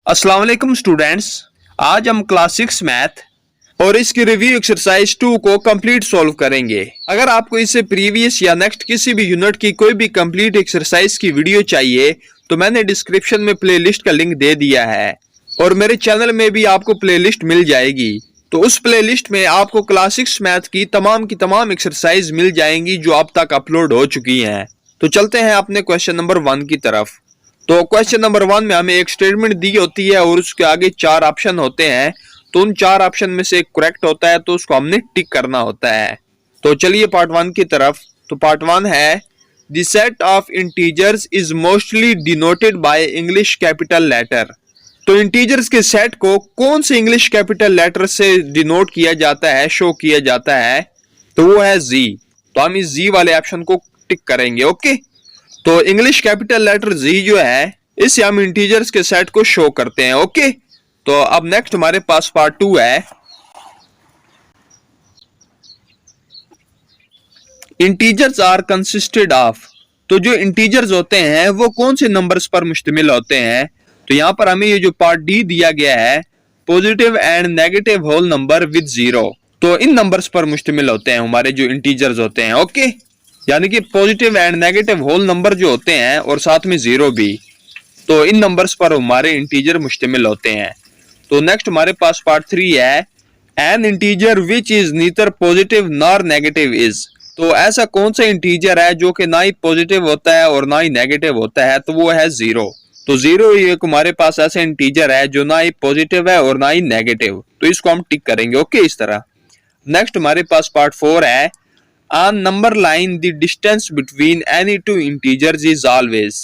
अस्सलाम वालेकुम स्टूडेंट्स। आज हम क्लास 6 मैथ और इसकी रिव्यू एक्सरसाइज 2 को कंप्लीट सॉल्व करेंगे। अगर आपको इससे प्रीवियस या नेक्स्ट किसी भी यूनिट की कोई भी कंप्लीट एक्सरसाइज की वीडियो चाहिए तो मैंने डिस्क्रिप्शन में प्लेलिस्ट का लिंक दे दिया है और मेरे चैनल में भी आपको प्लेलिस्ट मिल जाएगी। तो उस प्लेलिस्ट में आपको क्लास 6 मैथ की तमाम एक्सरसाइज मिल जाएंगी जो अब तक अपलोड हो चुकी हैं। तो चलते हैं अपने क्वेश्चन नंबर 1 की तरफ। तो क्वेश्चन नंबर 1 में हमें एक स्टेटमेंट दी होती है और उसके आगे 4 ऑप्शन होते हैं। तो उन 4 ऑप्शन में से एक करेक्ट होता है तो उसको हमने टिक करना होता है। तो चलिए पार्ट 1 की तरफ। तो पार्ट 1 है the set of integers is mostly denoted by English capital letter. तो इंटीजर्स के सेट को कौन से इंग्लिश कैपिटल लेटर से डिनोट किया जाता है, शो किया जाता है? तो वो है जी। तो हम इस जी वाले ऑप्शन को टिक करेंगे। ओके, तो इंग्लिश कैपिटल लेटर जी जो है इससे हम इंटीजर्स के सेट को शो करते हैं। ओके, तो अब नेक्स्ट हमारे पास पार्ट 2 है इंटीजर्स आर कंसिस्टेड ऑफ। तो जो इंटीजर्स होते हैं वो कौन से नंबर्स पर मुश्तमिल होते हैं? तो यहां पर हमें ये जो पार्ट डी दिया गया है positive and negative whole number with zero, तो इन नंबर्स पर मुश्तमिल होते हैं हमारे जो इंटीजर्स होते हैं। ओके, यानी कि positive and negative whole number जो होते हैं और साथ में जीरो भी, तो इन नंबर्स पर हमारे इंटीजर मुश्तमिल होते हैं। तो नेक्स्ट हमारे पास पार्ट 3 है N integer which is neither positive nor negative is. तो ऐसा कौन सा इंटीजर है जो कि ना ही पॉजिटिव होता है और ना ही नेगेटिव होता है? तो वो है जीरो। तो जीरो एक हमारे पास ऐसा इंटीजर है जो ना ही पॉजिटिव है और ना ही नेगेटिव, तो इसको हम टिक करेंगे। ओके, इस तरह। नेक्स्ट हमारे पास पार्ट 4 है On number line the distance between any two integers is always।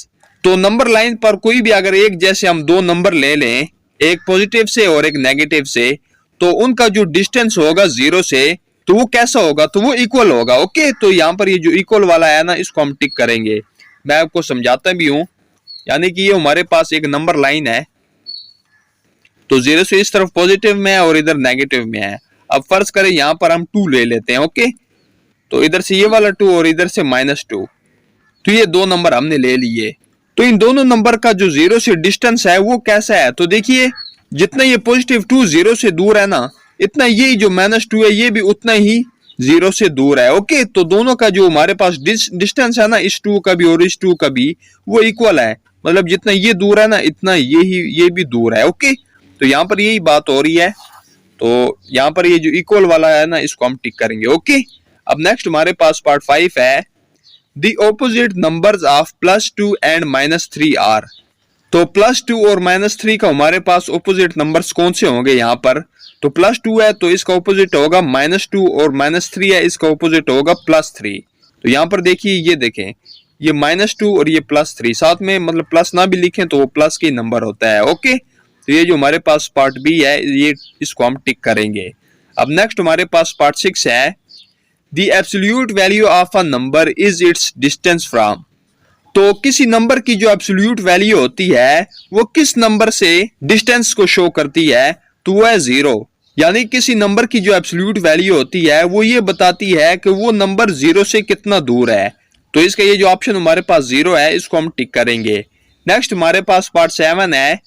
तो नंबर लाइन पर कोई भी अगर एक जैसे हम दो नंबर ले लें, एक पॉजिटिव से और एक नेगेटिव से, तो उनका जो डिस्टेंस होगा जीरो से तो वो कैसा होगा? तो वो इक्वल होगा। ओके, तो यहाँ पर ये जो इक्वल वाला है ना इसको हम टिक करेंगे। मैं आपको समझाता भी हूँ, यानी कि ये हमारे पास एक नंबर लाइन है, तो जीरो से इस तरफ पॉजिटिव में है और इधर नेगेटिव में है। अब फर्ज करें यहाँ पर हम 2 ले लेते हैं। ओके, तो इधर से ये वाला 2 और इधर से -2, तो ये दो नंबर हमने ले लिए। तो इन दोनों नंबर का जो जीरो से डिस्टेंस है वो कैसा है? तो देखिए, जितना ये पॉजिटिव 2 जीरो से दूर है ना, इतना ये जो -2 है ये भी उतना ही जीरो से दूर है। ओके, तो दोनों का जो हमारे पास डिस्टेंस है ना, इस 2 का भी और इस 2 का भी, वो इक्वल है। मतलब जितना ये दूर है ना इतना ये भी दूर है। ओके, तो यहाँ पर यही बात हो रही है। तो यहाँ पर ये जो इक्वल वाला है ना इसको हम टिक करेंगे। ओके, अब नेक्स्ट हमारे पास पार्ट 5 है the opposite numbers of +2 and -3 are. तो +2 और -3 का हमारे पास ऑपोजिट नंबर्स कौन से होंगे यहाँ पर? तो +2 है तो इसका ऑपोजिट होगा -2 और -3 है इसका ऑपोजिट होगा +3। तो यहाँ पर देखिए, ये देखें, ये -2 और ये +3 साथ में, मतलब प्लस ना भी लिखें तो वो प्लस के नंबर होता है। ओके, तो ये जो हमारे पास पार्ट बी है ये इसको हम टिक करेंगे। अब नेक्स्ट हमारे पास पार्ट 6 है The absolute value of a number is its distance from। तो किसी नंबर की जो एब्सोल्यूट वैल्यू होती है वो किस नंबर से डिस्टेंस को शो करती है? तो वो है जीरो। यानी किसी नंबर की जो एब्सोल्यूट वैल्यू होती है वो ये बताती है कि वो नंबर जीरो से कितना दूर है। तो इसका ये जो ऑप्शन हमारे पास जीरो है इसको हम टिक करेंगे। नेक्स्ट हमारे पास पार्ट 7 है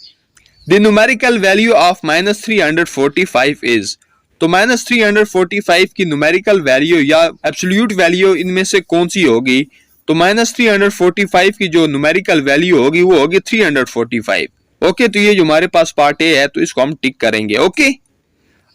the numerical value of -345 is. तो -345 की न्यूमेरिकल वैल्यू या एब्सोल्यूट वैल्यू इनमें से कौन सी होगी? तो -345 की जो न्यूमेरिकल वैल्यू होगी वो होगी 345। ओके, तो ये जो हमारे पास पार्ट ए है तो इसको हम टिक करेंगे। ओके,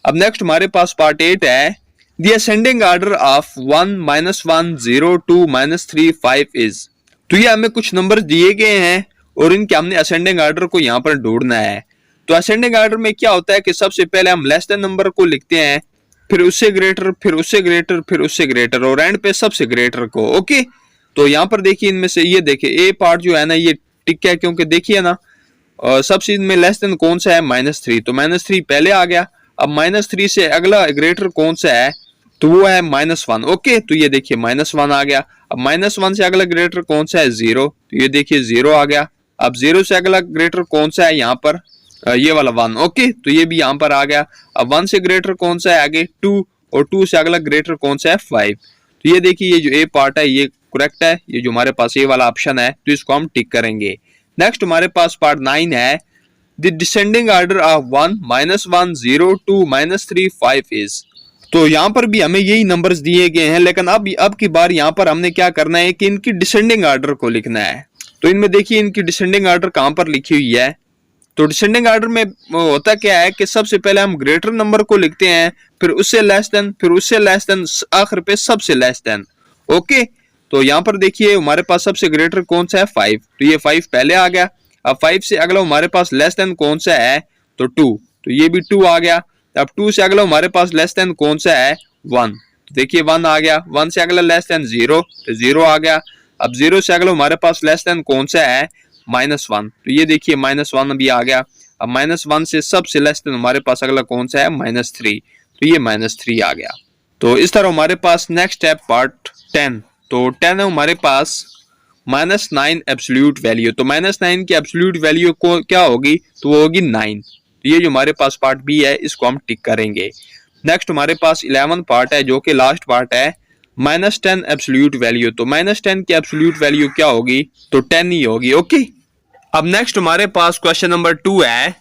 अब नेक्स्ट हमारे पास पार्ट 8 है the ascending order of 1 -1 0 2 -3 5 is. तो ये हमें कुछ नंबर दिए गए हैं और इनके हमने असेंडिंग ऑर्डर को यहाँ पर ढूंढना है। तो असेंडिंग ऑर्डर में क्या होता है कि सबसे पहले हम लेस देन नंबर को लिखते हैं, फिर उससे ग्रेटर, फिर उससे ग्रेटर, फिर उससे ग्रेटर और एंड पे सबसे ग्रेटर को। ओके, तो यहाँ पर देखिए, इनमें से ये देखिए ए पार्ट जो है ना ये टिक है, क्योंकि देखिए ना सबसे इनमें लेस देन कौन सा है? -3, तो -3 पहले आ गया। अब -3 से अगला ग्रेटर कौन सा है? तो वो है -1। ओके, तो ये देखिए -1 आ गया। अब -1 से अगला ग्रेटर कौन सा है? 0, तो ये देखिए 0 आ गया। अब 0 से अगला ग्रेटर कौन सा है? यहाँ पर ये वाला 1। ओके, तो ये भी यहाँ पर आ गया। अब 1 से ग्रेटर कौन सा है आगे? 2, और 2 से अगला ग्रेटर कौन सा है? 5। तो ये देखिए, ये जो ए पार्ट है ये करेक्ट है, ये जो हमारे पास ये वाला ऑप्शन है, तो इसको हम टिक करेंगे। नेक्स्ट हमारे पास पार्ट 9 है the descending order of 1, -1, 0, 2, -3, 5 is. तो यहाँ पर भी हमें यही नंबर्स दिए गए हैं, लेकिन अब की बार यहाँ पर हमने क्या करना है कि इनकी डिसेंडिंग ऑर्डर को लिखना है। तो इनमें देखिए इनकी डिसेंडिंग ऑर्डर कहाँ पर लिखी हुई है। तो डिसेंडिंग ऑर्डर में होता क्या है कि सबसे पहले हम ग्रेटर नंबर को लिखते हैं, फिर उससे लेस देन, फिर उससे लेस देन, आखिर पे सबसे लेस देन। ओके, तो यहाँ पर देखिए हमारे पास सबसे ग्रेटर कौन सा है, 5, तो ये 5 पहले आ गया। अब 5 से अगला हमारे पास लेस देन कौन सा है, तो 2, तो ये भी 2 आ गया। अब 2 से अगला हमारे पास लेस देन कौन सा है, 1, तो देखिए 1 आ गया। 1 से अगला लेस देन 0, तो 0 आ गया। अब 0 से अगला हमारे पास लेस देन कौन सा है, -1, तो ये देखिए -1 भी आ गया। अब -1 से सबसे लेस देन हमारे पास अगला कौन सा है, -3, तो ये -3 आ गया। तो इस तरह हमारे पास नेक्स्ट स्टेप पार्ट 10, तो 10 है हमारे पास -9 एब्सोल्यूट वैल्यू। तो -9 की एब्सोल्यूट वैल्यू को क्या होगी, तो वो होगी 9। तो ये जो हमारे पास पार्ट बी है इसको हम टिक करेंगे। नेक्स्ट हमारे पास 11 पार्ट है जो कि लास्ट पार्ट है, -10 एब्सोल्यूट वैल्यू। तो -10 की एब्सोल्यूट वैल्यू क्या होगी, तो 10 ही होगी। ओके, अब नेक्स्ट हमारे पास क्वेश्चन नंबर 2 है,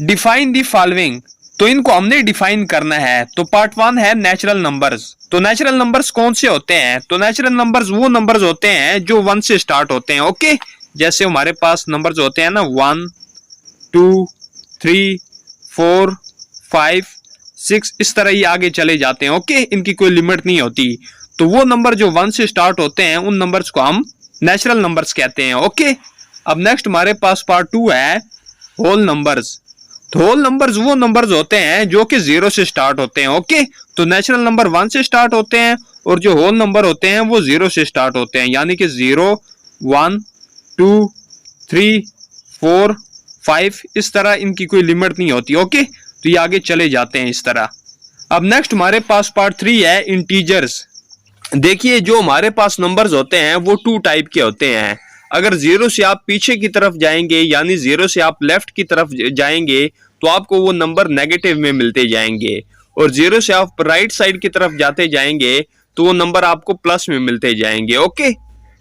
डिफाइन द फॉलोइंग। तो इनको हमने डिफाइन करना है। तो पार्ट 1 है नेचुरल नंबर्स। तो नेचुरल नंबर्स कौन से होते हैं, तो नेचुरल नंबर्स वो नंबर्स होते हैं जो 1 से स्टार्ट होते हैं। ओके, जैसे हमारे पास नंबर्स होते हैं ना 1, 2, 3, 4, 5, 6, इस तरह ही आगे चले जाते हैं। ओके, इनकी कोई लिमिट नहीं होती। तो वो नंबर जो 1 से स्टार्ट होते हैं उन नंबर्स को हम नेचुरल नंबर्स कहते हैं। ओके, अब नेक्स्ट हमारे पास पार्ट 2 है होल नंबर्स। तो होल नंबर्स वो नंबर्स होते हैं जो कि 0 से स्टार्ट होते हैं। ओके, तो नेचुरल नंबर 1 से स्टार्ट होते हैं और जो होल नंबर होते हैं वो 0 से स्टार्ट होते हैं, यानी कि 0, 1, 2, 3, 4, 5, इस तरह इनकी कोई लिमिट नहीं होती। ओके, तो ये आगे चले जाते हैं इस तरह। अब नेक्स्ट हमारे पास पार्ट 3 है इंटीजर्स। देखिए जो हमारे पास नंबर्स होते हैं वो 2 टाइप के होते हैं। अगर 0 से आप पीछे की तरफ जाएंगे, यानी 0 से आप लेफ्ट की तरफ जाएंगे, तो आपको वो नंबर नेगेटिव में मिलते जाएंगे, और 0 से आप राइट साइड की तरफ जाते जाएंगे तो वो नंबर आपको प्लस में मिलते जाएंगे। ओके,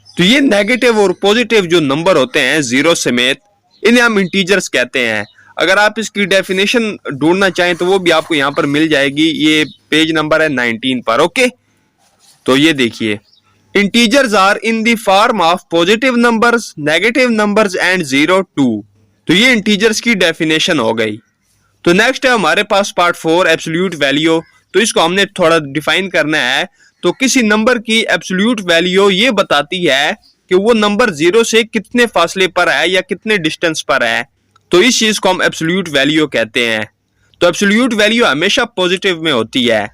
तो ये नेगेटिव और पॉजिटिव जो नंबर होते हैं 0 समेत, इन्हें हम इंटीजर्स कहते हैं। अगर आप इसकी डेफिनेशन ढूंढना चाहें तो वो भी आपको यहाँ पर मिल जाएगी, ये पेज नंबर है 19 पर। ओके, तो ये देखिए, integers are in the form of positive numbers, negative numbers and 0, 2। तो ये इंटीजर्स की डेफिनेशन हो गई। तो नेक्स्ट है हमारे पास पार्ट 4 एब्सोल्यूट वैल्यू। तो इसको हमने थोड़ा डिफाइन करना है। तो किसी नंबर की एब्सोल्यूट वैल्यू ये बताती है कि वो नंबर 0 से कितने फासले पर है या कितने डिस्टेंस पर है। तो इस चीज को हम एब्सोल्यूट वैल्यू कहते हैं। तो एब्सोल्यूट वैल्यू हमेशा पॉजिटिव में होती है,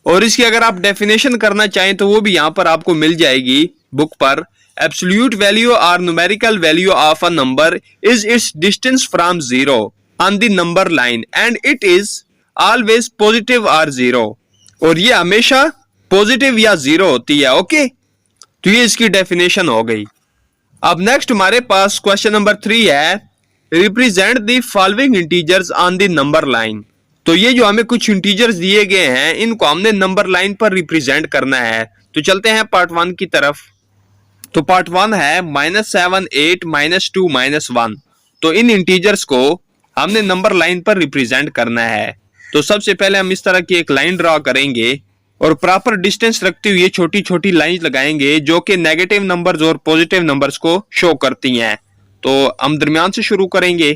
और इसकी अगर आप डेफिनेशन करना चाहें तो वो भी यहाँ पर आपको मिल जाएगी बुक पर। Absolute value are numerical value of a number is its distance from 0 on the number line and it is always positive और 0, और ये हमेशा पॉजिटिव या 0 होती है। ओके, तो ये इसकी डेफिनेशन हो गई। अब नेक्स्ट हमारे पास क्वेश्चन नंबर 3 है, represent the following integers on the number line. तो ये जो हमें कुछ इंटीजर्स दिए गए हैं इनको हमने नंबर लाइन पर रिप्रेजेंट करना है। तो चलते हैं पार्ट 1 की तरफ। तो पार्ट 1 है -7, 8, -2, -1। तो इन इंटीजर्स को हमने नंबर लाइन पर रिप्रेजेंट करना है। तो सबसे पहले हम इस तरह की एक लाइन ड्रॉ करेंगे और प्रॉपर डिस्टेंस रखते हुए छोटी छोटी लाइन लगाएंगे जो कि नेगेटिव नंबर्स और पॉजिटिव नंबर्स को शो करती हैं। तो हम दरमियान से शुरू करेंगे।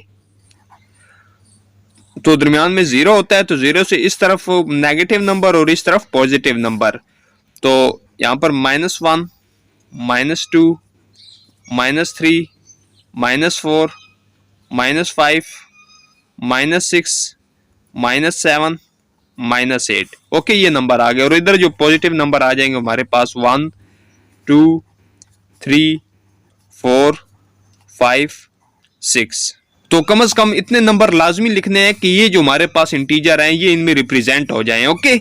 तो दरमियान में 0 होता है, तो 0 से इस तरफ नेगेटिव नंबर और इस तरफ पॉजिटिव नंबर। तो यहाँ पर -1, -2, -3, -4, -5, -6, -7, -8। ओके, ये नंबर आ गए, और इधर जो पॉजिटिव नंबर आ जाएंगे हमारे पास 1, 2, 3, 4, 5, 6। तो कम से कम इतने नंबर लाजमी लिखने हैं कि ये जो हमारे पास इंटीजर हैं ये इनमें रिप्रेजेंट हो जाएं। ओके,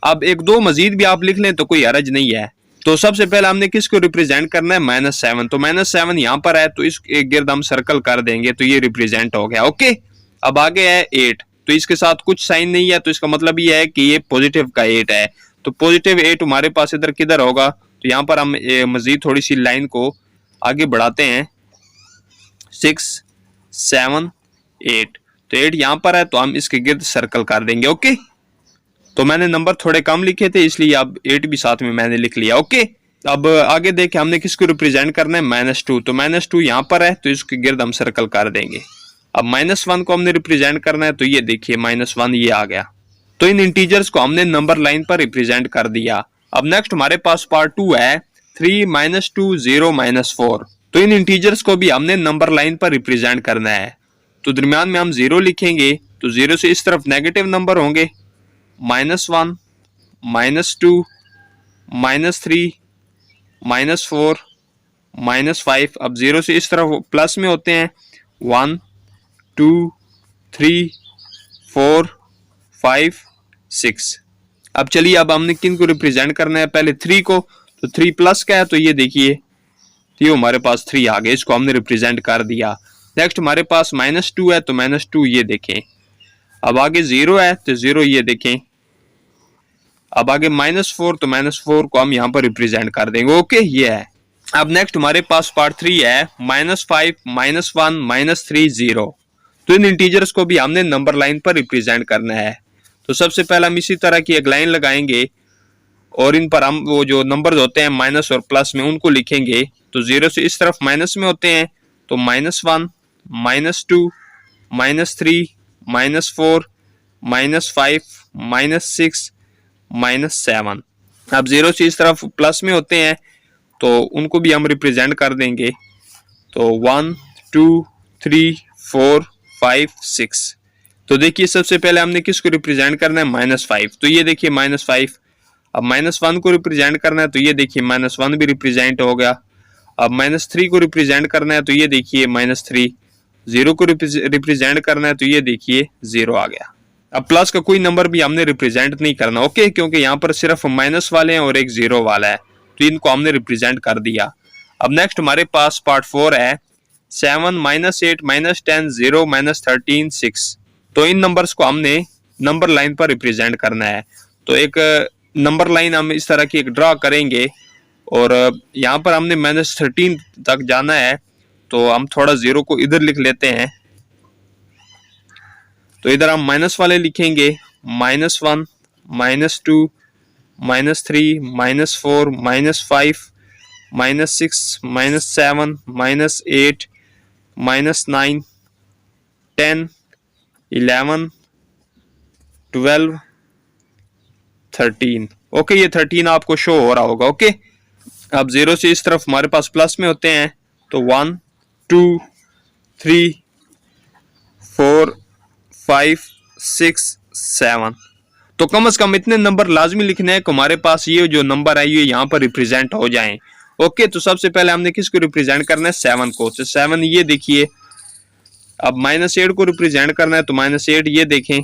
अब 1-2 मजीद भी आप लिख लें तो कोई हरज नहीं है। तो सबसे पहले हमने किसको रिप्रेजेंट करना है, -7। तो -7 यहाँ पर है, तो इस एक गिर्द हम सर्कल कर देंगे, तो ये रिप्रेजेंट हो गया। ओके, अब आगे है 8। तो इसके साथ कुछ साइन नहीं है, तो इसका मतलब ये है कि ये पॉजिटिव का 8 है। तो पॉजिटिव 8 हमारे पास इधर किधर होगा, तो यहाँ पर हम मजीद थोड़ी सी लाइन को आगे बढ़ाते हैं। 6, 7, 8। तो 8 यहाँ पर है तो हम इसके गिर्द सर्कल कर देंगे। ओके, तो मैंने नंबर थोड़े कम लिखे थे इसलिए अब 8 भी साथ में मैंने लिख लिया। ओके, अब आगे देखें हमने किसको रिप्रेजेंट करना है, -2। तो -2 यहाँ पर है तो इसके गिर्द हम सर्कल कर देंगे। अब -1 को हमने रिप्रेजेंट करना है तो ये देखिए -1 ये आ गया। तो इन इंटीजर्स को हमने नंबर लाइन पर रिप्रेजेंट कर दिया। अब नेक्स्ट हमारे पास पार्ट 2 है 3, -2, 0, -4। तो इन इंटीजर्स को भी हमने नंबर लाइन पर रिप्रेजेंट करना है। तो दरमियान में हम 0 लिखेंगे तो 0 से इस तरफ नेगेटिव नंबर होंगे, -1, -2, -3, -4, -5। अब 0 से इस तरफ प्लस में होते हैं 1, 2, 3, 4, 5, 6। अब चलिए अब हमने किन को रिप्रेजेंट करना है, पहले 3 को। तो 3 प्लस का है तो ये देखिए ये हमारे पास 3 आ गए, इसको हमने रिप्रेजेंट कर दिया। नेक्स्ट हमारे पास -2 है तो -2 ये देखें। अब आगे 0 है तो 0 ये देखें। अब आगे -4 तो -4 को हम यहाँ पर रिप्रेजेंट कर देंगे। ओके, ये है। अब नेक्स्ट हमारे पास पार्ट 3 है -5, -1, -3, 0। तो इन इंटीजर्स को भी हमने नंबर लाइन पर रिप्रेजेंट करना है। तो सबसे पहले हम इसी तरह की एक लाइन लगाएंगे और इन पर हम वो जो नंबर्स होते हैं माइनस और प्लस में उनको लिखेंगे। तो 0 से इस तरफ माइनस में होते हैं तो -1, -2, -3, -4, -5, -6, -7। अब 0 से इस तरफ प्लस में होते हैं तो उनको भी हम रिप्रेजेंट कर देंगे। तो 1, 2, 3, 4, 5, 6। तो देखिए सबसे पहले हमने किसको रिप्रेजेंट करना है, -5। तो ये देखिए -5। अब -1 को रिप्रेजेंट करना है तो ये देखिए -1 भी रिप्रेजेंट हो गया। अब -3 को रिप्रेजेंट करना है तो ये देखिए -3। 0 को रिप्रेजेंट करना है तो ये देखिए 0 आ गया। अब प्लस का कोई नंबर भी हमने रिप्रेजेंट नहीं करना। ओके, क्योंकि यहाँ पर सिर्फ माइनस वाले हैं और एक 0 वाला है तो इनको हमने रिप्रेजेंट कर दिया। अब नेक्स्ट हमारे पास पार्ट 4 है 7, -8, -10, 0, -13, 6। तो इन नंबर्स को हमने नंबर लाइन पर रिप्रेजेंट करना है। तो एक नंबर लाइन हम इस तरह की एक ड्रा करेंगे और यहाँ पर हमने -13 तक जाना है तो हम थोड़ा 0 को इधर लिख लेते हैं। तो इधर हम माइनस वाले लिखेंगे -1, -2, -3, -4, -5, -6, -7, -8, -9, 10, 11, 12, 13। ओके, ये 13 आपको शो हो रहा होगा। ओके, अब 0 से इस तरफ हमारे पास प्लस में होते हैं तो 1, 2, 3, 4, 5, 6, 7। तो कम से कम इतने नंबर लाजमी लिखने हैं कि हमारे पास ये जो नंबर है ये यहाँ पर रिप्रेजेंट हो जाएं। ओके, तो सबसे पहले हमने किसको रिप्रेजेंट करना है, 7 को। तो 7 ये देखिए। अब -8 को रिप्रेजेंट करना है तो -8 ये देखें।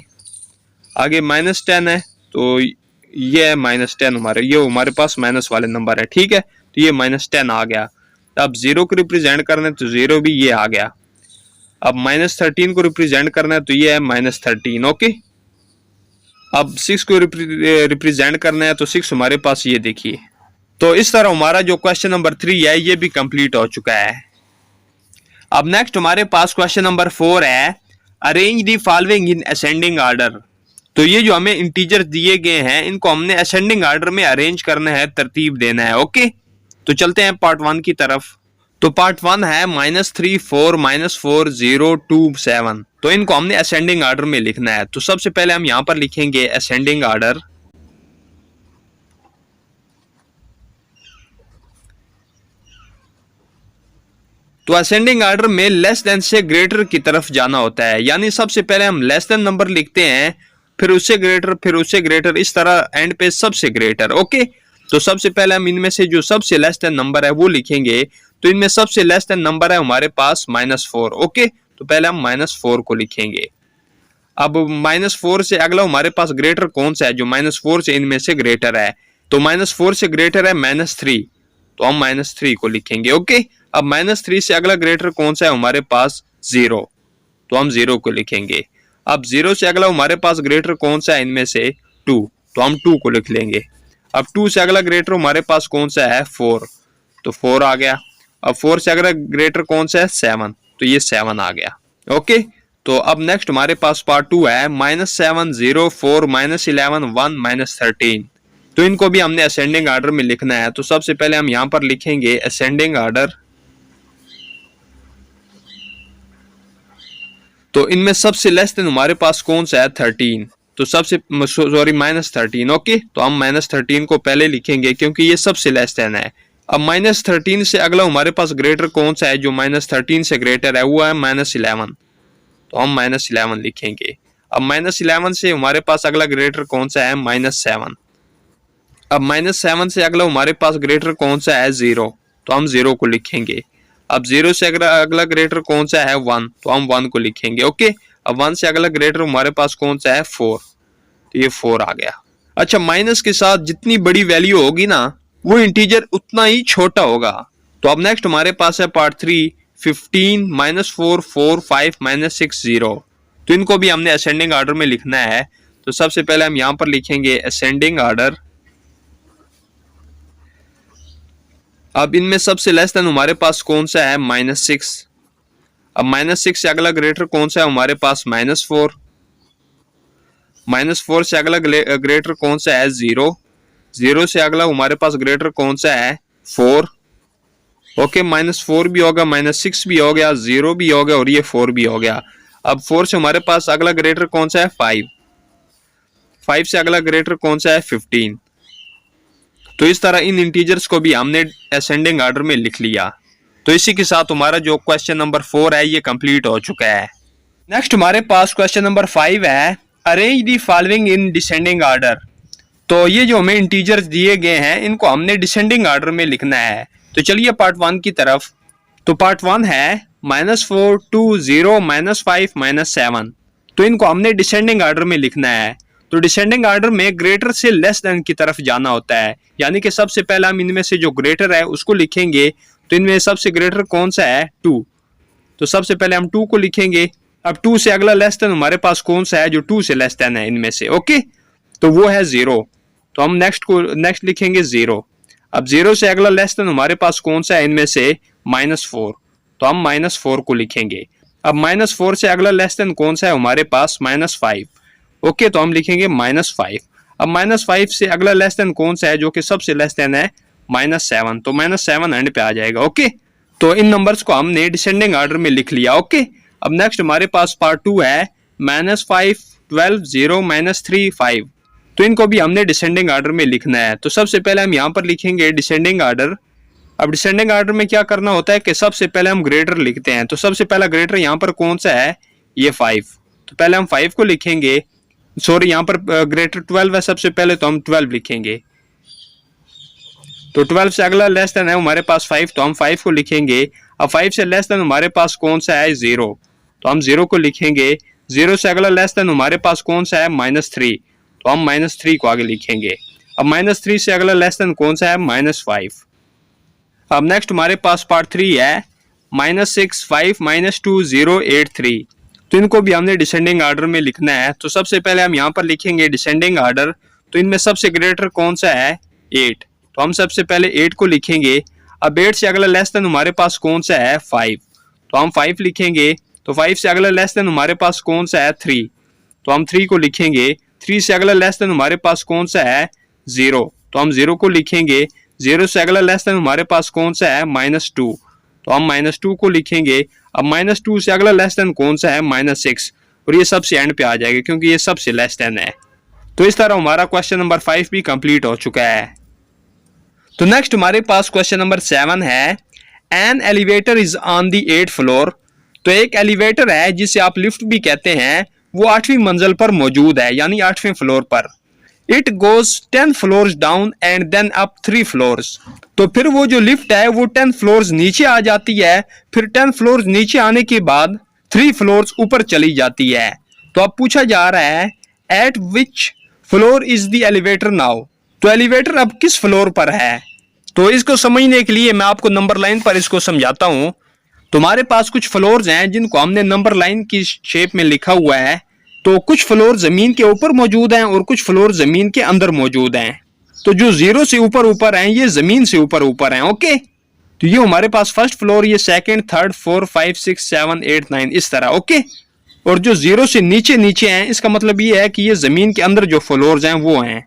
आगे -10 है तो ये है -10 ये हमारे पास माइनस वाले नंबर है। ठीक है, तो ये -10 आ गया। अब 0 को रिप्रेजेंट करना है तो 0 भी ये आ गया। अब -13 को रिप्रेजेंट करना है तो ये है -13। ओके, अब 6 को रिप्रेजेंट करना है तो 6 हमारे पास ये देखिए। तो इस तरह हमारा जो क्वेश्चन नंबर 3 है ये भी कंप्लीट हो चुका है। अब नेक्स्ट हमारे पास क्वेश्चन नंबर 4 है arrange the following in ascending order. तो ये जो हमें इंटीजर दिए गए हैं इनको हमने असेंडिंग ऑर्डर में अरेंज करना है, तरतीब देना है। ओके, तो चलते हैं पार्ट 1 की तरफ। तो पार्ट 1 है -3, 4, -4, 0, 2, 7। तो इनको हमने असेंडिंग ऑर्डर में लिखना है। तो सबसे पहले हम यहां पर लिखेंगे असेंडिंग ऑर्डर। तो असेंडिंग ऑर्डर में लेस देन से ग्रेटर की तरफ जाना होता है, यानी सबसे पहले हम लेस देन नंबर लिखते हैं, फिर उससे ग्रेटर, फिर उससे ग्रेटर, इस तरह एंड पे सबसे ग्रेटर। ओके, तो सबसे पहले हम इनमें से जो सबसे लेस देन नंबर है वो लिखेंगे। तो इनमें सबसे लेस देन नंबर है हमारे पास -4। ओके, तो पहले हम -4 को लिखेंगे। अब -4 से अगला हमारे पास ग्रेटर कौन सा है, जो -4 से इनमें से ग्रेटर है। तो -4 से ग्रेटर है -3, तो हम -3 को लिखेंगे। ओके, अब -3 से अगला ग्रेटर कौन सा है हमारे पास 0, तो हम 0 को लिखेंगे। अब 0 से अगला हमारे पास ग्रेटर कौन सा है इनमें से 2, तो हम 2 को लिख लेंगे। अब 2 से अगला ग्रेटर हमारे पास कौन सा है 4, तो 4 आ गया। अब 4 से अगला ग्रेटर कौन सा है 7, तो ये 7 आ गया। ओके, तो अब नेक्स्ट हमारे पास पार्ट 2 है -7 0 4 -11 1 -13। तो इनको भी हमने असेंडिंग ऑर्डर में लिखना है। तो सबसे पहले हम यहां पर लिखेंगे असेंडिंग ऑर्डर। तो इनमें सबसे लेस देन हमारे पास कौन सा है 13। तो सबसे सॉरी -13। ओके, तो हम -13 को पहले लिखेंगे क्योंकि ये सबसे लेस देन है। अब -13 से अगला हमारे पास ग्रेटर कौन सा है जो -13 से ग्रेटर है, वो है -11। तो हम -11 लिखेंगे। अब -11 से हमारे पास अगला ग्रेटर कौन सा है -7। अब -7 से अगला हमारे पास ग्रेटर कौन सा है 0। तो हम 0 को लिखेंगे। अब 0 से अगला ग्रेटर कौन सा है 1। तो हम 1 को लिखेंगे। ओके, अब 1 से अगला ग्रेटर हमारे पास कौन सा है 4। तो ये 4 आ गया। अच्छा, माइनस के साथ जितनी बड़ी वैल्यू होगी ना वो इंटीजर उतना ही छोटा होगा। तो अब नेक्स्ट हमारे पास है पार्ट 3 15 -4 4 5 -6 0। तो इनको भी हमने असेंडिंग ऑर्डर में लिखना है। तो सबसे पहले हम यहां पर लिखेंगे असेंडिंग ऑर्डर। अब इनमें सबसे लेस देन हमारे पास कौन सा है -6। अब -6 से अगला ग्रेटर कौन सा है हमारे पास -4। -4 से अगला ग्रेटर कौन सा है 0। 0 से अगला हमारे पास ग्रेटर कौन सा है 4। ओके, -4 भी होगा, -6 भी हो गया, 0 भी हो गया और ये 4 भी हो गया। अब 4 से हमारे पास अगला ग्रेटर कौन सा है 5। 5 से अगला ग्रेटर कौन सा है 15। तो इस तरह इन इंटीजर्स को भी हमने असेंडिंग ऑर्डर में लिख लिया। तो इसी के साथ हमारा जो क्वेश्चन नंबर 4 है ये कंप्लीट हो चुका है। नेक्स्ट हमारे पास क्वेश्चन नंबर 5 है arrange the following in descending order. तो ये जो हमें इंटीजर्स दिए गए हैं इनको हमने डिसेंडिंग ऑर्डर में लिखना है। तो चलिए पार्ट 1 की तरफ। तो पार्ट 1 है -4 2 0 -5 -7। तो इनको हमने डिसेंडिंग ऑर्डर में लिखना है। तो डिसेंडिंग ऑर्डर में ग्रेटर से लेस देन की तरफ जाना होता है, यानी कि सबसे पहले हम इनमें से जो ग्रेटर है उसको लिखेंगे। तो इनमें सबसे ग्रेटर कौन सा है 2। तो सबसे पहले हम 2 को लिखेंगे। अब 2 से अगला लेस देन हमारे पास कौन सा है जो 2 से लेस देन है इनमें से। ओके, तो वो है 0। तो हम नेक्स्ट लिखेंगे 0। अब 0 से अगला लेस देन हमारे पास कौन सा है इनमें से -4। तो हम -4 को लिखेंगे। अब -4 से अगला लेस देन कौन सा है हमारे पास -5। ओके, तो हम लिखेंगे -5। अब -5 से अगला लेस देन कौन सा है जो कि सबसे लेस देन है -7। तो -7 एंड पे आ जाएगा। ओके, तो इन नंबर्स को हमने डिसेंडिंग ऑर्डर में लिख लिया। ओके, अब नेक्स्ट हमारे पास पार्ट 2 है -5 12 0 -3 5। तो इनको भी हमने डिसेंडिंग ऑर्डर में लिखना है। तो सबसे पहले हम यहाँ पर लिखेंगे डिसेंडिंग ऑर्डर। अब डिसेंडिंग ऑर्डर में क्या करना होता है कि सबसे पहले हम ग्रेटर लिखते हैं। तो सबसे पहला ग्रेटर यहाँ पर कौन सा है ये 5। तो पहले हम 5 को लिखेंगे। सॉरी, यहाँ पर ग्रेटर 12 है सबसे पहले, तो हम 12 लिखेंगे। तो 12 से अगला लेस देन है हमारे पास 5। तो हम 5 को लिखेंगे। अब 5 से लेस देन हमारे पास कौन सा है 0। तो हम 0 को लिखेंगे। 0 से अगला लेस देन हमारे पास कौन सा है -3। तो हम -3 को आगे लिखेंगे। अब -3 से अगला लेस देन कौन सा है -5। अब नेक्स्ट हमारे पास पार्ट 3 है -6 5 -2 0 8 3। तो इनको भी हमने डिसेंडिंग ऑर्डर में लिखना है। तो सबसे पहले हम यहाँ पर लिखेंगे डिसेंडिंग ऑर्डर। तो इनमें सबसे ग्रेटर कौन सा है 8। तो हम सबसे पहले 8 को लिखेंगे। अब 8 से अगला लेस देन हमारे पास कौन सा है 5। तो हम 5 लिखेंगे। तो 5 से अगला लेस देन हमारे पास कौन सा है 3। तो हम 3 को लिखेंगे। 3 से अगला लेस देन हमारे पास कौन सा है 0। तो हम 0 को लिखेंगे। 0 से अगला लेस देन हमारे पास कौन सा है -2। तो हम -2 को लिखेंगे। अब -2 से अगला लेस देन कौन सा है -6 और ये सबसे एंड पे आ जाएगा क्योंकि ये सबसे लेस देन है। तो इस तरह हमारा क्वेश्चन नंबर 5 भी कंप्लीट हो चुका है। तो नेक्स्ट हमारे पास क्वेश्चन नंबर 7 है an elevator is on the 8th floor. तो एक एलिवेटर है जिसे आप लिफ्ट भी कहते हैं, वो 8वीं मंजिल पर मौजूद है, यानी 8वें फ्लोर पर। It goes 10 floors down and then up 3 floors. तो फिर वो जो लिफ्ट है वो 10 फ्लोर्स नीचे आ जाती है, फिर 10 फ्लोर्स नीचे आने के बाद 3 फ्लोर्स ऊपर चली जाती है। तो अब पूछा जा रहा है eight which floor is the elevator now. तो एलिवेटर अब किस फ्लोर पर है। तो इसको समझने के लिए मैं आपको नंबर लाइन पर इसको समझाता हूं। तुम्हारे पास कुछ फ्लोर्स हैं जिनको हमने नंबर लाइन की शेप में लिखा हुआ है। तो कुछ फ्लोर जमीन के ऊपर मौजूद हैं और कुछ फ्लोर जमीन के अंदर मौजूद हैं। तो जो 0 से ऊपर ऊपर हैं ये जमीन से ऊपर ऊपर हैं। ओके, तो तो ये हमारे पास फर्स्ट फ्लोर, ये सेकंड, थर्ड, 4, 5, 6, 7, 8, 9 इस तरह। ओके, और जो जीरो से नीचे नीचे हैं इसका मतलब ये है कि ये जमीन के अंदर जो फ्लोर्स हैं वो हैं।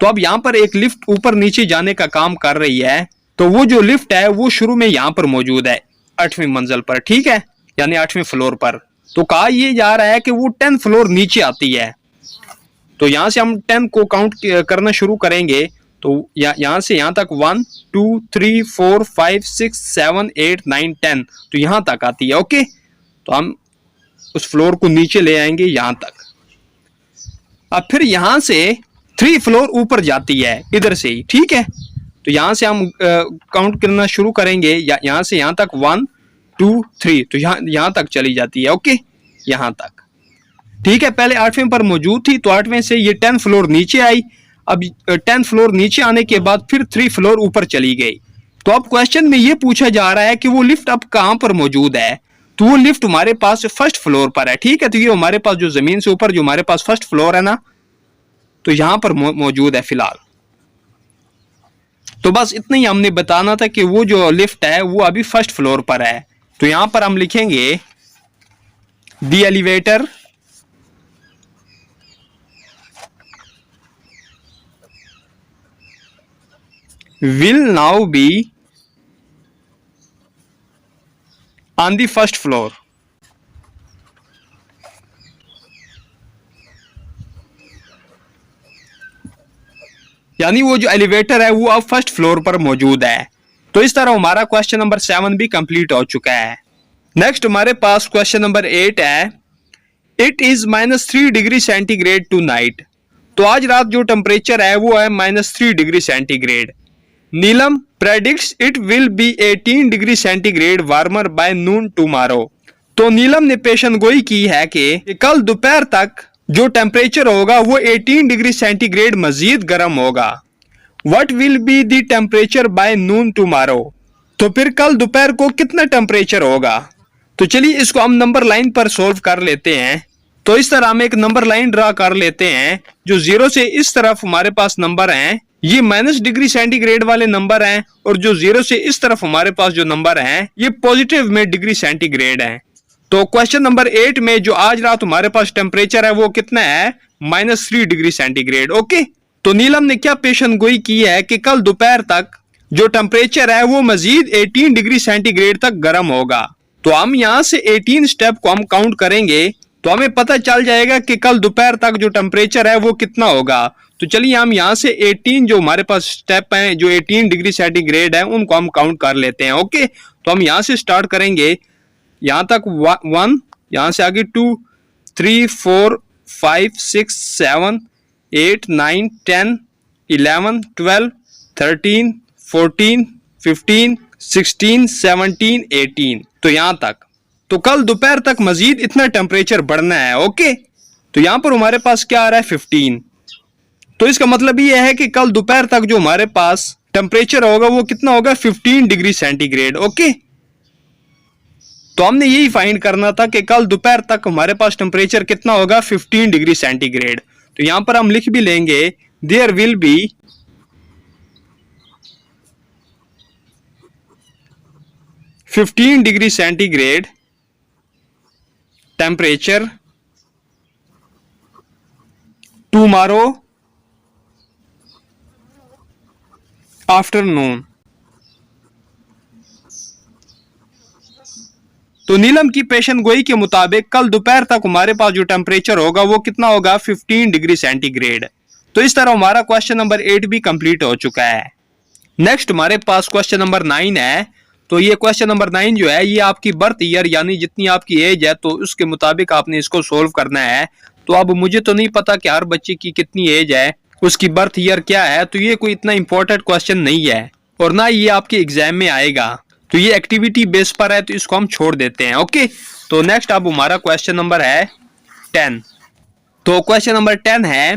तो अब यहाँ पर एक लिफ्ट ऊपर नीचे जाने का काम कर रही है, तो वो जो लिफ्ट है वो शुरू में यहाँ पर मौजूद है 8वीं मंजिल पर, ठीक है, यानी 8वें फ्लोर पर। तो कहा ये जा रहा है कि वो 10 फ्लोर नीचे आती है। तो यहां से हम 10 को काउंट करना शुरू करेंगे। तो यहां से यहां तक 1 2 3 4 5 6 7 8 9 10, तो यहां तक आती है। ओके, तो हम उस फ्लोर को नीचे ले आएंगे यहां तक। अब फिर यहां से 3 फ्लोर ऊपर जाती है इधर से ही, ठीक है। तो यहां से हम काउंट करना शुरू करेंगे, यहां से यहां तक 1 2 3, तो यहां तक चली जाती है। ओके, यहां तक, ठीक है। पहले 8वें पर मौजूद थी, तो 8वें से ये 10 फ्लोर नीचे आई। अब 10 फ्लोर नीचे आने के बाद फिर 3 फ्लोर ऊपर चली गई। तो अब क्वेश्चन में ये पूछा जा रहा है कि वो लिफ्ट अब कहां पर मौजूद है। तो वो लिफ्ट हमारे पास फर्स्ट फ्लोर पर है, ठीक है। तो ये हमारे पास जो जमीन से ऊपर जो हमारे पास फर्स्ट फ्लोर है ना, तो यहां पर मौजूद है फिलहाल। तो बस इतना ही हमने बताना था कि वो जो लिफ्ट है वो अभी फर्स्ट फ्लोर पर है। तो यहां पर हम लिखेंगे the elevator will now be on the first floor। यानी वो जो एलिवेटर है वो अब फर्स्ट फ्लोर पर मौजूद है। तो इस तरह हमारा क्वेश्चन नंबर 7 भी कंप्लीट हो चुका है। नेक्स्ट हमारे पास क्वेश्चन नंबर 8 है, it is -3 degree centigrade tonight. तो आज रात जो टेम्परेचर है वो है -3 degree centigrade. Neelam predicts it will be 18 degree centigrade warmer by noon tomorrow. तो नीलम ने पेशन गोई की है कि कल दोपहर तक जो टेम्परेचर होगा वो 18 डिग्री सेंटीग्रेड मजीद गर्म होगा। What will be the temperature by noon tomorrow. तो फिर कल दोपहर को कितना टेम्परेचर होगा। तो चलिए इसको हम नंबर लाइन पर सोल्व कर लेते हैं। तो इस तरह हम एक नंबर लाइन ड्रा कर लेते हैं। जो 0 से इस तरफ हमारे पास नंबर हैं ये माइनस डिग्री सेंटीग्रेड वाले नंबर हैं, और जो 0 से इस तरफ हमारे पास जो नंबर हैं ये पॉजिटिव में डिग्री सेंटीग्रेड हैं। तो क्वेश्चन नंबर 8 में जो आज रात हमारे पास टेम्परेचर है वो कितना है, -3 डिग्री सेंटीग्रेड। ओके, तो नीलम ने क्या पेशन गोई की है कि कल दोपहर तक जो टेम्परेचर है वो मजीद 18 डिग्री सेंटीग्रेड तक गर्म होगा। तो हम यहाँ से 18 स्टेप को हम काउंट करेंगे तो हमें पता चल जाएगा कि कल दोपहर तक जो टेम्परेचर है वो कितना होगा। तो चलिए हम यहाँ से 18 जो हमारे पास स्टेप हैं जो 18 डिग्री सेंटीग्रेड है उनको हम काउंट कर लेते हैं। ओके, तो हम यहाँ से स्टार्ट करेंगे, यहाँ तक 1, यहाँ से आगे 2 3 4 5 6 7 8 9 10 11 12 13 14 15 16 17 18, तो यहाँ तक। तो कल दोपहर तक मजीद इतना टेम्परेचर बढ़ना है। ओके, तो यहाँ पर हमारे पास क्या आ रहा है 15। तो इसका मतलब ये है कि कल दोपहर तक जो हमारे पास टेम्परेचर होगा वो कितना होगा 15 डिग्री सेंटीग्रेड। ओके, तो हमने यही फाइंड करना था कि कल दोपहर तक हमारे पास टेम्परेचर कितना होगा 15 डिग्री सेंटीग्रेड। तो यहां पर हम लिख भी लेंगे there will be 15 degree centigrade temperature tomorrow afternoon. तो नीलम की पेशन गोई के मुताबिक कल दोपहर तक हमारे पास जो टेम्परेचर होगा वो कितना होगा 15 डिग्री सेंटीग्रेड। तो इस तरह हमारा क्वेश्चन नंबर 8 भी कंप्लीट हो चुका है। नेक्स्ट हमारे पास क्वेश्चन नंबर 9 है। तो ये क्वेश्चन नंबर 9 जो है ये आपकी बर्थ ईयर यानी जितनी आपकी एज है तो उसके मुताबिक आपने इसको सोल्व करना है। तो अब मुझे तो नहीं पता कि हर बच्चे की कितनी एज है, उसकी बर्थ ईयर क्या है, तो ये कोई इतना इंपॉर्टेंट क्वेश्चन नहीं है और ना ये आपके एग्जाम में आएगा। तो ये एक्टिविटी बेस पर है तो इसको हम छोड़ देते हैं। ओके, तो नेक्स्ट अब हमारा क्वेश्चन नंबर है 10। तो क्वेश्चन नंबर 10 है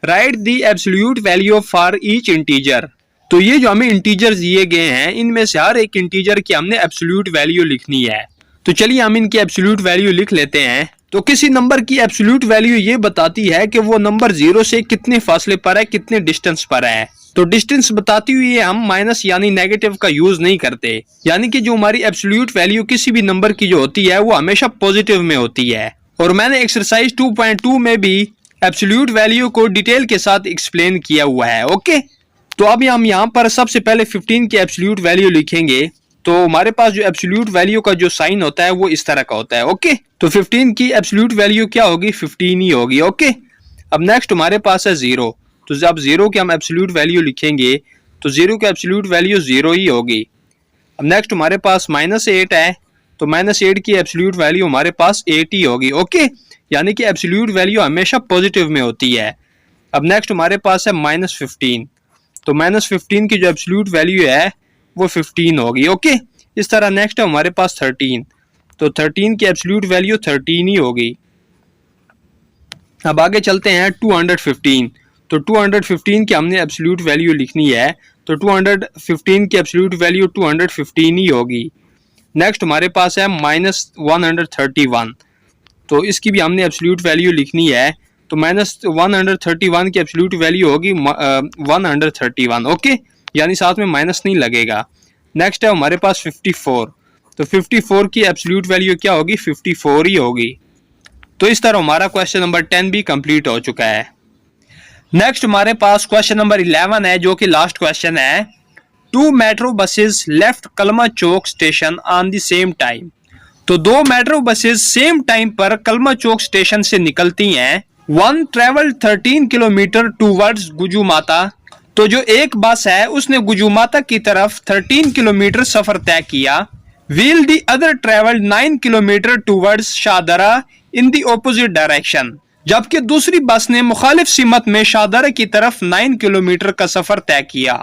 right the absolute value for each integer. तो ये जो हमें इंटीजर दिए गए हैं इनमें से हर एक इंटीजर की हमने एब्सोल्यूट वैल्यू लिखनी है। तो चलिए हम इनकी एब्सोल्यूट वैल्यू लिख लेते हैं। तो किसी नंबर की एब्सोल्यूट वैल्यू ये बताती है कि वो नंबर 0 से कितने फासले पर है, कितने डिस्टेंस पर है। तो डिस्टेंस बताती हुई हम माइनस यानी नेगेटिव का यूज नहीं करते, यानी कि जो हमारी एब्सोल्यूट वैल्यू किसी भी नंबर की जो होती है वो हमेशा पॉजिटिव में होती है। और मैंने एक्सरसाइज 2.2 में भी एब्सोल्यूट वैल्यू को डिटेल के साथ एक्सप्लेन किया हुआ है। ओके, तो अब हम यहाँ पर सबसे पहले 15 की एब्सोल्यूट वैल्यू लिखेंगे। तो हमारे पास जो एब्सोल्यूट वैल्यू का जो साइन होता है वो इस तरह का होता है। ओके, तो 15 की एब्सोल्यूट वैल्यू क्या होगी, 15 ही होगी। ओके, अब नेक्स्ट हमारे पास है 0, तो जब 0 की हम एब्सोल्यूट वैल्यू लिखेंगे तो 0 की एब्सोल्यूट वैल्यू 0 ही होगी। अब नेक्स्ट हमारे पास -8 है, तो -8 की एब्सोल्यूट वैल्यू हमारे पास 8 ही होगी। ओके, यानी कि एब्सोल्यूट वैल्यू हमेशा पॉजिटिव में होती है। अब नेक्स्ट हमारे पास है -15, तो -15 की जो एब्सोल्यूट वैल्यू है वो 15 होगी। ओके, इस तरह नेक्स्ट है हमारे पास 13, तो 13 की एब्सोल्यूट वैल्यू 13 ही होगी। अब आगे चलते हैं 215, तो 215 की हमने एब्सोल्यूट वैल्यू लिखनी है, तो 215 की एब्सोल्यूट वैल्यू 215 ही होगी। नेक्स्ट हमारे पास है -131, तो इसकी भी हमने एब्सोल्यूट वैल्यू लिखनी है, तो -131 की एब्सोल्यूट वैल्यू होगी 131। ओके, यानी साथ में माइनस नहीं लगेगा। नेक्स्ट है हमारे पास 54, तो 54 की एब्सोल्यूट वैल्यू क्या होगी, 54 ही होगी। तो इस तरह हमारा क्वेश्चन नंबर 10 भी कंप्लीट हो चुका है। नेक्स्ट हमारे पास क्वेश्चन नंबर 11 है, जो कि लास्ट क्वेश्चन है। 2 metro buses left Kalma Chowk station on the same time, तो 2 मेट्रो बसेस सेम टाइम पर कलमा चौक स्टेशन से निकलती हैं। 1 ट्रेवल 13 किलोमीटर टूवर्ड्स गुजुमाता, तो जो एक बस है उसने गुजुमाता की तरफ 13 किलोमीटर सफर तय किया। Wheel the other travel 9 kilometre towards Shahdara in the opposite direction, जबकि दूसरी बस ने मुखालिफ सिमत में शाहदरा की तरफ 9 किलोमीटर का सफर तय किया।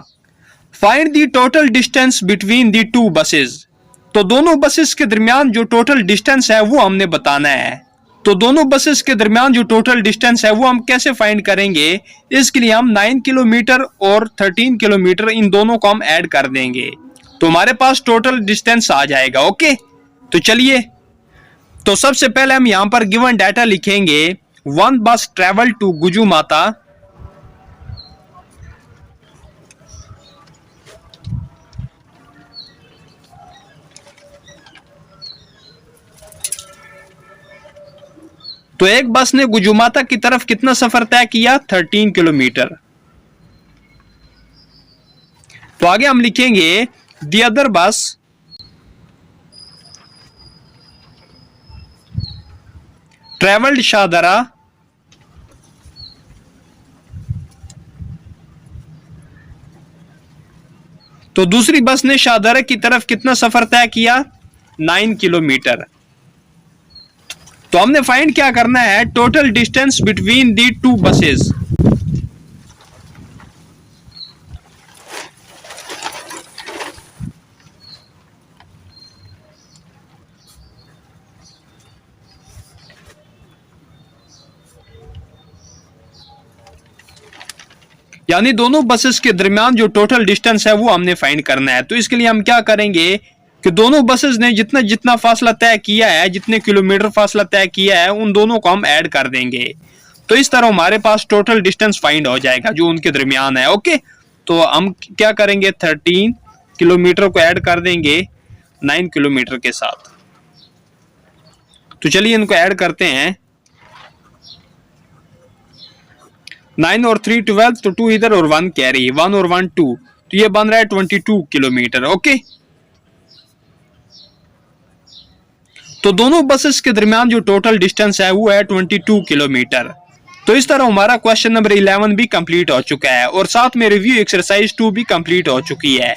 Find the total distance between the 2 buses, तो दोनों बसेस के दरमियान जो टोटल डिस्टेंस है वो हमने बताना है। तो दोनों बसेस के दरमियान जो टोटल डिस्टेंस है वो हम कैसे फाइंड करेंगे, इसके लिए हम 9 किलोमीटर और 13 किलोमीटर इन दोनों को हम ऐड कर देंगे, तो हमारे पास टोटल डिस्टेंस आ जाएगा। ओके, तो चलिए, तो सबसे पहले हम यहां पर गिवन डाटा लिखेंगे। 1 बस ट्रेवल टू गुजुमाता, तो एक बस ने गुजुमाता की तरफ कितना सफर तय किया, 13 किलोमीटर। तो आगे हम लिखेंगे दी अदर बस ट्रेवल्ड शाहदरा तो दूसरी बस ने शाहदरा की तरफ कितना सफर तय किया, 9 किलोमीटर। तो हमने फाइंड क्या करना है, total distance between the 2 buses. यानी दोनों बसेस के दरमियान जो टोटल डिस्टेंस है वो हमने फाइंड करना है। तो इसके लिए हम क्या करेंगे कि दोनों बसेस ने जितना जितना फासला तय किया है, जितने किलोमीटर फासला तय किया है, उन दोनों को हम ऐड कर देंगे। तो इस तरह हमारे पास टोटल डिस्टेंस फाइंड हो जाएगा जो उनके दरमियान है। ओके, तो हम क्या करेंगे, 13 किलोमीटर को ऐड कर देंगे 9 किलोमीटर के साथ। तो चलिए इनको ऐड करते हैं। 9 और 3 12, तो 2 इधर और 1 कैरी, 1 और 1 2, तो ये बन रहा है 22 किलोमीटर। ओके, तो दोनों बसेस के दरमियान जो टोटल डिस्टेंस है वो है 22 किलोमीटर। तो इस तरह हमारा क्वेश्चन नंबर 11 भी कंप्लीट हो चुका है और साथ में रिव्यू एक्सरसाइज 2 भी कंप्लीट हो चुकी है।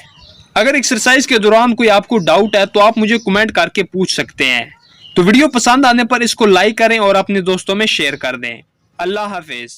अगर एक्सरसाइज के दौरान कोई आपको डाउट है तो आप मुझे कमेंट करके पूछ सकते हैं। तो वीडियो पसंद आने पर इसको लाइक करें और अपने दोस्तों में शेयर कर दें। अल्लाह हाफिज।